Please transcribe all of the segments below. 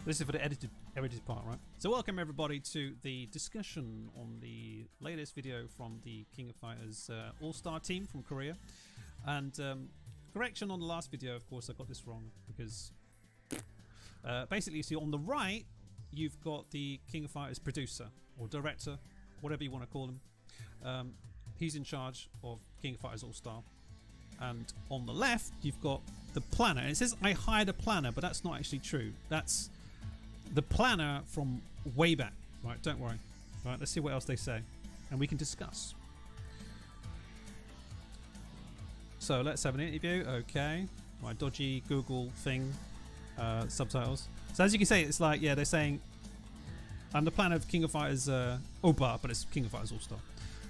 This is for the edited part, right? So welcome everybody to the discussion on the latest video from the King of Fighters All-Star team from Korea. And correction on the last video, of course I got this wrong because basically you see on the right you've got the King of Fighters producer or director, whatever you want to call him. He's in charge of King of Fighters All-Star. And on the left you've got the planner. And it says I hired a planner, but that's not actually true. That's the planner from way back. Right, don't worry. Right, let's see what else they say and we can discuss. So let's have an interview. Okay, my dodgy Google thing, subtitles. So as you can see, it's like, yeah, they're saying I'm the planner of King of Fighters Oba, but it's King of Fighters All-Star.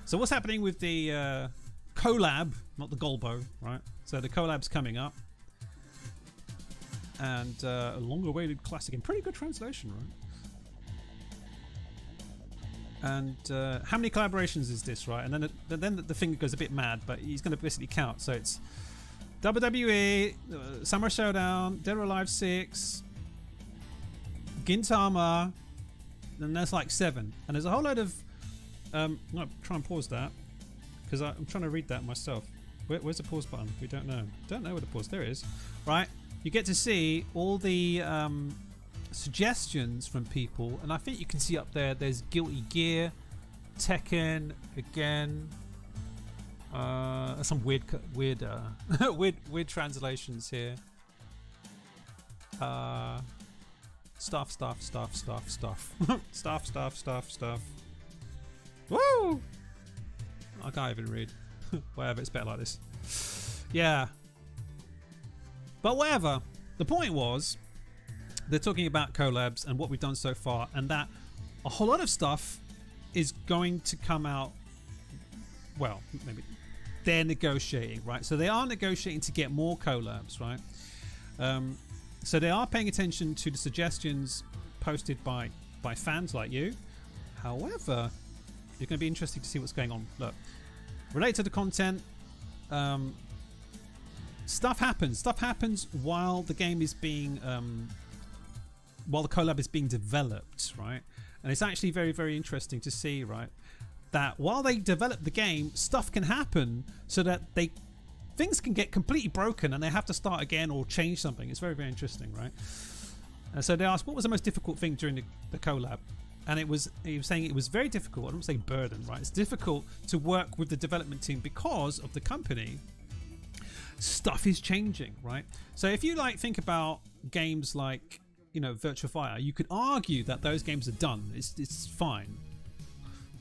So what's happening with the collab, not the Golbo, right? So the collab's coming up. And a long-awaited classic in pretty good translation, right? And how many collaborations is this, right? And then the finger goes a bit mad, but he's going to basically count. So it's WWE, Summer Showdown, Dead or Alive 6, Gintama, and there's like 7. And there's a whole load of... no, try and pause that, because I'm trying to read that myself. Where's the pause button? We don't know. Don't know where the pause... There it is. Right. You get to see all the suggestions from people, and I think you can see up there there's Guilty Gear, Tekken again, some weird weird translations here. Stuff stuff. Woo! I can't even read. Whatever, it's better like this. Yeah. But whatever, the point was, they're talking about collabs and what we've done so far, and that a whole lot of stuff is going to come out. Well, maybe they're negotiating, right? So they are negotiating to get more collabs, right? So they are paying attention to the suggestions posted by fans like you. However, it's going to be interesting to see what's going on. Look, related to the content. Stuff happens while the game is being while the collab is being developed, right? And it's actually very, very interesting to see, right, that while they develop the game, stuff can happen so that things can get completely broken and they have to start again or change something. It's very, very interesting, right? So they asked what was the most difficult thing during the collab, and he was saying it was very difficult. I don't say burden, right? It's difficult to work with the development team because of the company. Stuff is changing, right? So if you think about games like, you know, Virtua Fighter, you could argue that those games are done. It's fine,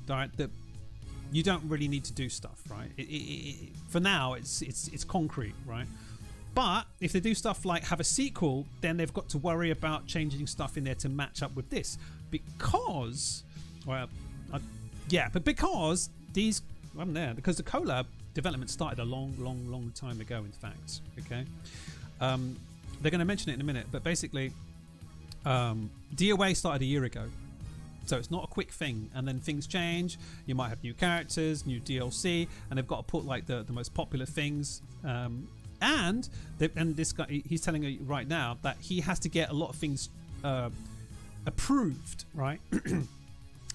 right? That you don't really need to do stuff, right? For now, it's concrete, right? But if they do stuff like have a sequel, then they've got to worry about changing stuff in there to match up with this, because, well, yeah, but because these, I'm there because the collab development started a long time ago, in fact. Okay, they're going to mention it in a minute, but basically DOA started a year ago, so it's not a quick thing, and then things change. You might have new characters, new DLC, and they've got to put like the most popular things, and this guy, he's telling you right now that he has to get a lot of things approved, right?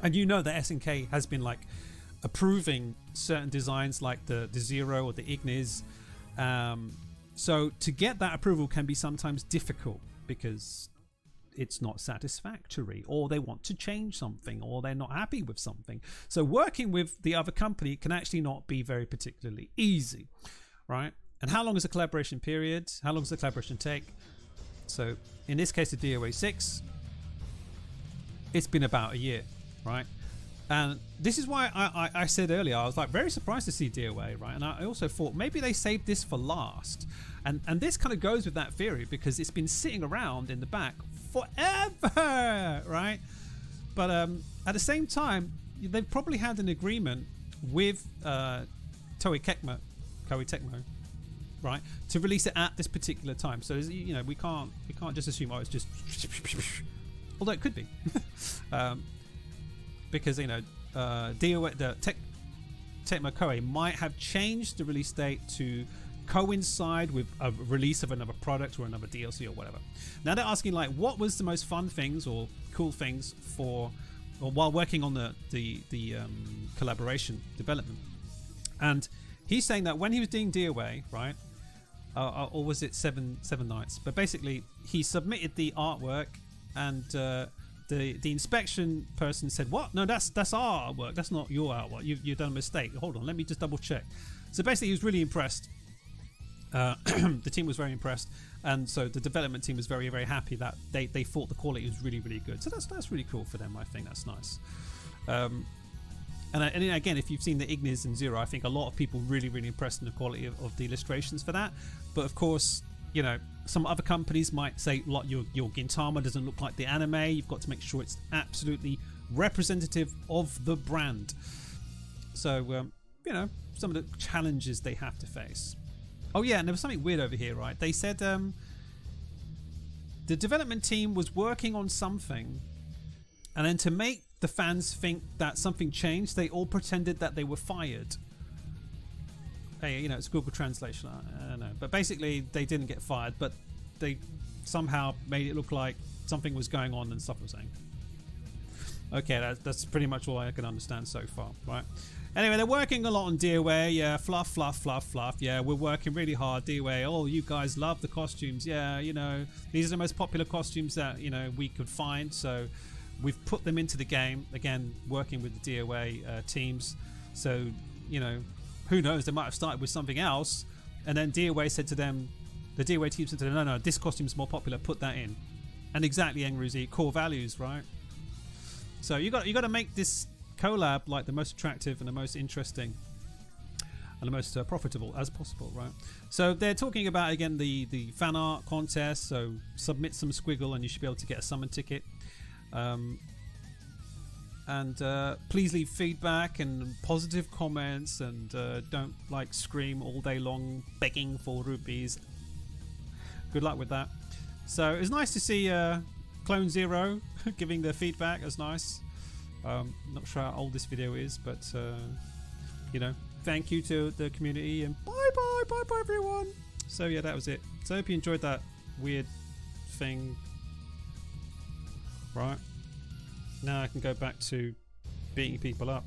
And you know that SNK has been like approving certain designs like the Zero or the Ignis, so to get that approval can be sometimes difficult because it's not satisfactory, or they want to change something, or they're not happy with something. So working with the other company can actually not be very particularly easy, right? And how long is the collaboration period? How long does the collaboration take? So in this case, the DOA6, it's been about a year, right? And this is why I said earlier, I was like very surprised to see DOA, right? And I also thought maybe they saved this for last. And this kind of goes with that theory because it's been sitting around in the back forever, right? But at the same time, they've probably had an agreement with Koei Tecmo, right, to release it at this particular time. So you know, we can't just assume, oh, it's just, although it could be. Because, you know, Tecmo Koei might have changed the release date to coincide with a release of another product or another DLC or whatever. Now they're asking like, what was the most fun things or cool things for, or while working on the collaboration development? And he's saying that when he was doing DOA, right, or was it seven nights? But basically, he submitted the artwork, and the inspection person said, "What? No, that's our artwork. That's not your artwork. You've done a mistake. Hold on, let me just double check." So basically, he was really impressed. The team was very impressed, and so the development team was very, very happy that they thought the quality was really, really good. So that's really cool for them. I think that's nice. And again, if you've seen the Ignis and Zero, I think a lot of people really, really impressed in the quality of the illustrations for that. But of course, you know, some other companies might say, like, your Gintama doesn't look like the anime. You've got to make sure it's absolutely representative of the brand. So, you know, some of the challenges they have to face. Oh yeah, and there was something weird over here, right? They said the development team was working on something, and then to make the fans think that something changed, they all pretended that they were fired. Hey, you know, it's Google Translation, I don't know. But basically, they didn't get fired, but they somehow made it look like something was going on and stuff was saying. Okay, that's pretty much all I can understand so far, right? Anyway, they're working a lot on DOA. Yeah, fluff. Yeah, we're working really hard. DOA. Oh, you guys love the costumes. Yeah, you know, these are the most popular costumes that, you know, we could find. So we've put them into the game. Again, working with the DOA teams. So, you know, who knows? They might have started with something else, and then DOA said to them, the DOA team said to them, no, this costume's more popular. Put that in. And exactly, Engruzi, core values, right? So you got to make this collab like the most attractive and the most interesting and the most profitable as possible, right? So they're talking about, again, the fan art contest. So submit some squiggle and you should be able to get a summon ticket. And please leave feedback and positive comments, and don't like scream all day long begging for rupees. Good luck with that. So it was nice to see Clone Zero giving their feedback. It was nice. Not sure how old this video is, but you know, thank you to the community, and bye everyone. So yeah, that was it. So I hope you enjoyed that weird thing. Right, now I can go back to beating people up.